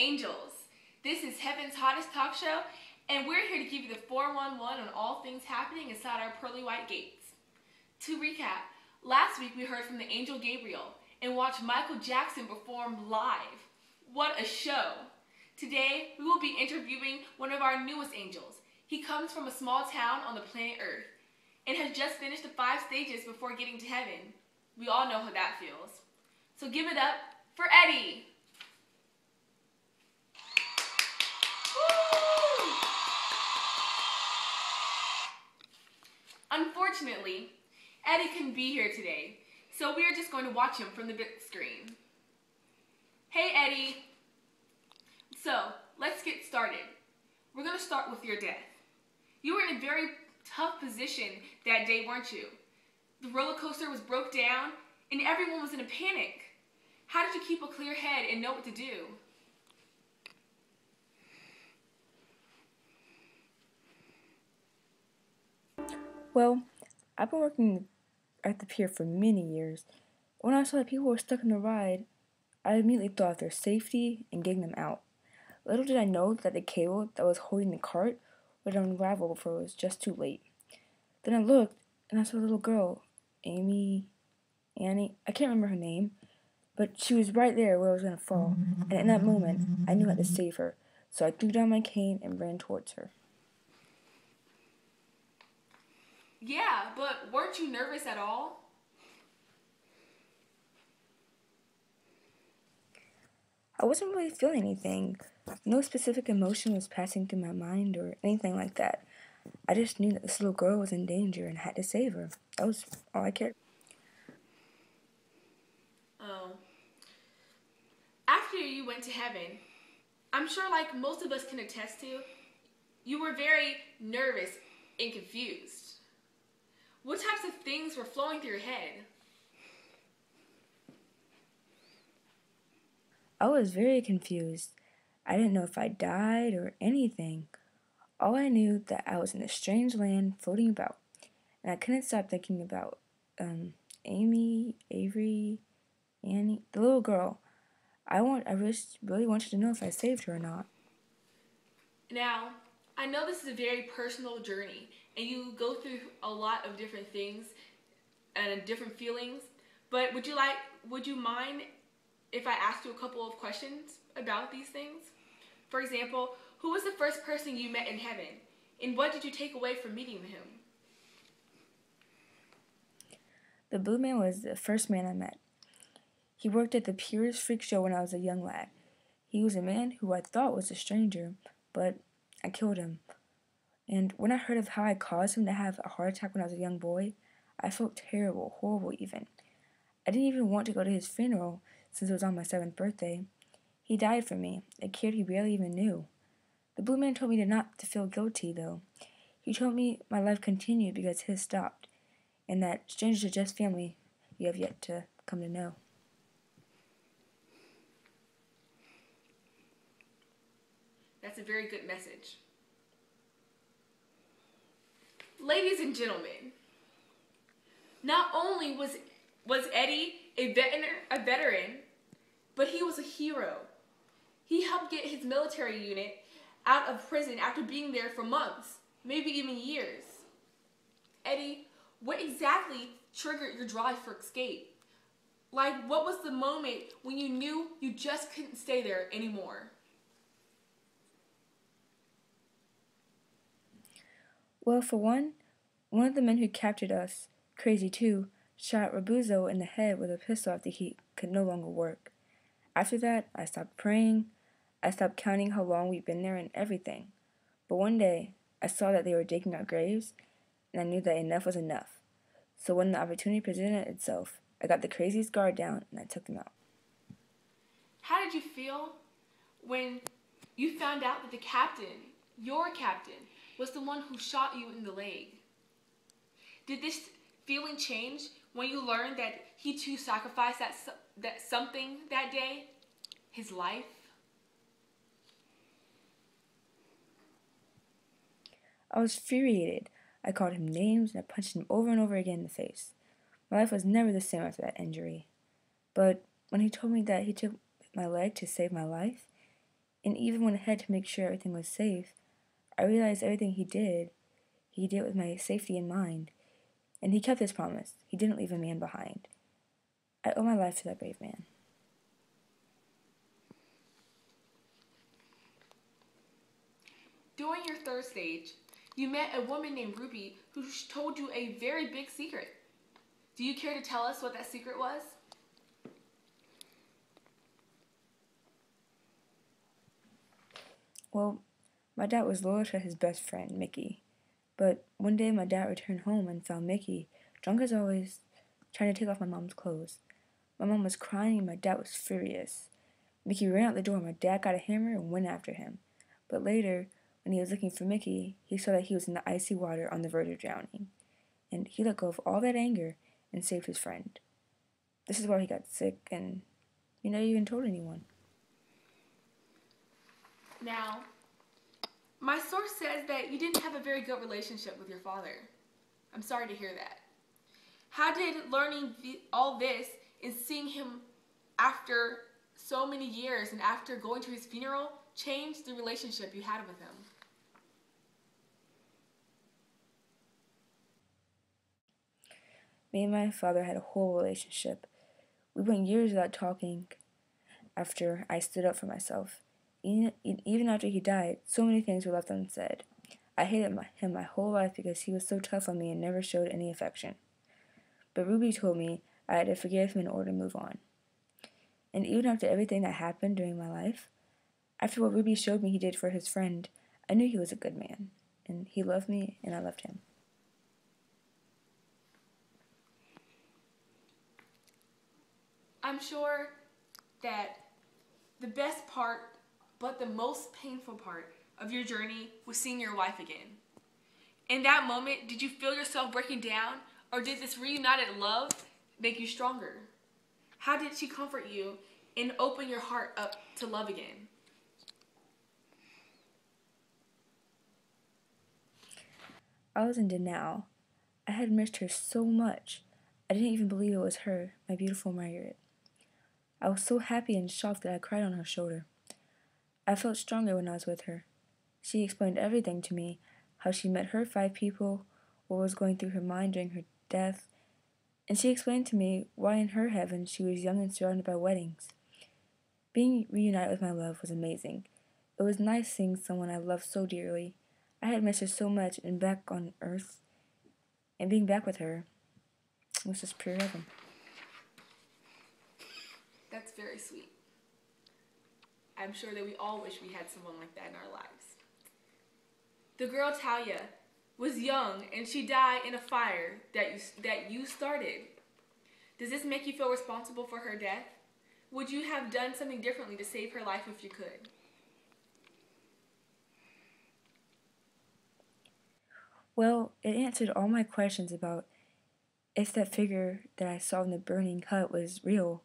Angels. This is Heaven's hottest talk show, and we're here to give you the 411 on all things happening inside our pearly white gates. To recap, last week we heard from the angel Gabriel and watched Michael Jackson perform live. What a show! Today, we will be interviewing one of our newest angels. He comes from a small town on the planet Earth and has just finished the 5 stages before getting to heaven. We all know how that feels. So give it up for Eddie! Woo! Unfortunately, Eddie couldn't be here today, so we are just going to watch him from the big screen. Hey Eddie! So, let's get started. We're going to start with your death. You were in a very tough position that day, weren't you? The roller coaster was broke down and everyone was in a panic. How did you keep a clear head and know what to do? Well, I've been working at the pier for many years. When I saw that people were stuck in the ride, I immediately thought of their safety and getting them out. Little did I know that the cable that was holding the cart would unravel before it was just too late. Then I looked and I saw a little girl, Annie, I can't remember her name, but she was right there where I was going to fall, and in that moment, I knew I had to save her, so I threw down my cane and ran towards her. Yeah, but weren't you nervous at all? I wasn't really feeling anything. No specific emotion was passing through my mind or anything like that. I just knew that this little girl was in danger and had to save her. That was all I cared. Oh. After you went to heaven, I'm sure like most of us can attest to, you were very nervous and confused. What types of things were flowing through your head? I was very confused. I didn't know if I died or anything. All I knew that I was in a strange land floating about, and I couldn't stop thinking about Amy, Avery, Annie, the little girl. I just really wanted to know if I saved her or not. Now, I know this is a very personal journey, and you go through a lot of different things and different feelings, but would you mind if I asked you a couple of questions about these things? For example, who was the first person you met in heaven, and what did you take away from meeting him? The blue man was the first man I met. He worked at the Pier's Freak Show when I was a young lad. He was a man who I thought was a stranger, but I killed him. And when I heard of how I caused him to have a heart attack when I was a young boy, I felt terrible, horrible even. I didn't even want to go to his funeral since it was on my 7th birthday. He died for me, a kid he barely even knew. The blue man told me not to feel guilty, though. He told me my life continued because his stopped, and that strangers are just family you have yet to come to know. That's a very good message. Ladies and gentlemen, not only was Eddie a veteran, but he was a hero. He helped get his military unit out of prison after being there for months, maybe even years. Eddie, what exactly triggered your drive for escape? Like, what was the moment when you knew you just couldn't stay there anymore? Well, for one of the men who captured us, Crazy 2, shot Rabuzo in the head with a pistol after he could no longer work. After that, I stopped praying. I stopped counting how long we'd been there and everything. But one day, I saw that they were digging our graves, and I knew that enough was enough. So when the opportunity presented itself, I got the craziest guard down and I took them out. How did you feel when you found out that the captain, your captain, was the one who shot you in the leg? Did this feeling change when you learned that he too sacrificed that something that day, his life? I was infuriated. I called him names and I punched him over and over again in the face. My life was never the same after that injury. But when he told me that he took my leg to save my life, And even went ahead to make sure everything was safe. I realized everything he did with my safety in mind. And he kept his promise. He didn't leave a man behind. I owe my life to that brave man. During your third stage, you met a woman named Ruby who told you a very big secret. Do you care to tell us what that secret was? Well, my dad was loyal to his best friend, Mickey. But one day my dad returned home and found Mickey, drunk as always, trying to take off my mom's clothes. My mom was crying and my dad was furious. Mickey ran out the door and my dad got a hammer and went after him. But later, when he was looking for Mickey, he saw that he was in the icy water on the verge of drowning. And he let go of all that anger and saved his friend. This is why he got sick and he never even told anyone. Now, my source says that you didn't have a very good relationship with your father. I'm sorry to hear that. How did learning all this and seeing him after so many years and after going to his funeral change the relationship you had with him? Me and my father had a horrible relationship. We went years without talking after I stood up for myself. Even after he died, so many things were left unsaid. I hated him my whole life because he was so tough on me and never showed any affection. But Ruby told me I had to forgive him in order to move on. And even after everything that happened during my life, after what Ruby showed me he did for his friend, I knew he was a good man. And he loved me, and I loved him. I'm sure that the best part, but the most painful part of your journey was seeing your wife again. In that moment, did you feel yourself breaking down, or did this reunited love make you stronger? How did she comfort you and open your heart up to love again? I was in denial. I had missed her so much. I didn't even believe it was her, my beautiful Margaret. I was so happy and shocked that I cried on her shoulder. I felt stronger when I was with her. She explained everything to me, how she met her 5 people, what was going through her mind during her death, and she explained to me why in her heaven she was young and surrounded by weddings. Being reunited with my love was amazing. It was nice seeing someone I loved so dearly. I had missed her so much, and back on earth, and being back with her was just pure heaven. That's very sweet. I'm sure that we all wish we had someone like that in our lives. The girl Talia was young and she died in a fire that you started. Does this make you feel responsible for her death? Would you have done something differently to save her life if you could? Well, it answered all my questions about if that figure that I saw in the burning hut was real.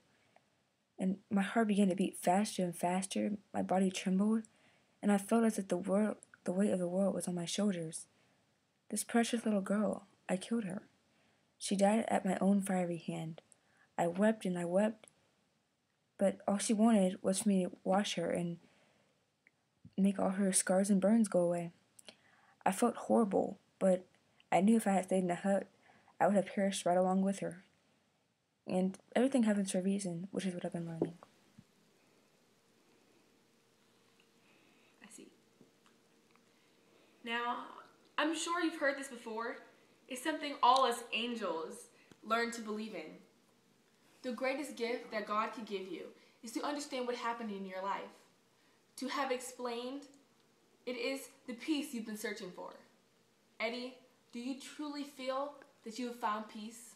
And my heart began to beat faster and faster, my body trembled, and I felt as if the weight of the world was on my shoulders. This precious little girl, I killed her. She died at my own fiery hand. I wept and I wept, but all she wanted was for me to wash her and make all her scars and burns go away. I felt horrible, but I knew if I had stayed in the hut, I would have perished right along with her. And everything happens for a reason, which is what I've been learning. I see. Now, I'm sure you've heard this before. It's something all us angels learn to believe in. The greatest gift that God could give you is to understand what happened in your life. To have explained, it is the peace you've been searching for. Eddie, do you truly feel that you have found peace?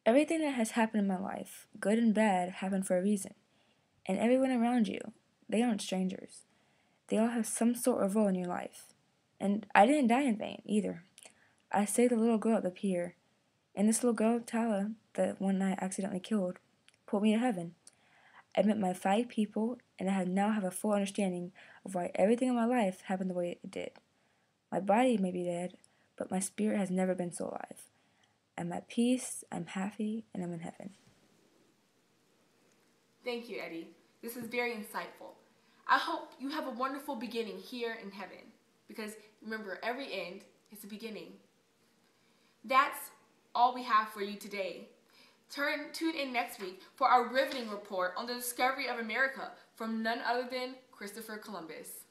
Everything that has happened in my life, good and bad, happened for a reason. And everyone around you, they aren't strangers. They all have some sort of role in your life. And I didn't die in vain, either. I saved a little girl at the pier. And this little girl, Tala, the one I accidentally killed, pulled me to heaven. I met my 5 people, and I now have a full understanding of why everything in my life happened the way it did. My body may be dead, but my spirit has never been so alive. I'm at peace, I'm happy, and I'm in heaven. Thank you, Eddie. This is very insightful. I hope you have a wonderful beginning here in heaven, because remember, every end is a beginning. That's all we have for you today. Tune in next week for our riveting report on the discovery of America from none other than Christopher Columbus.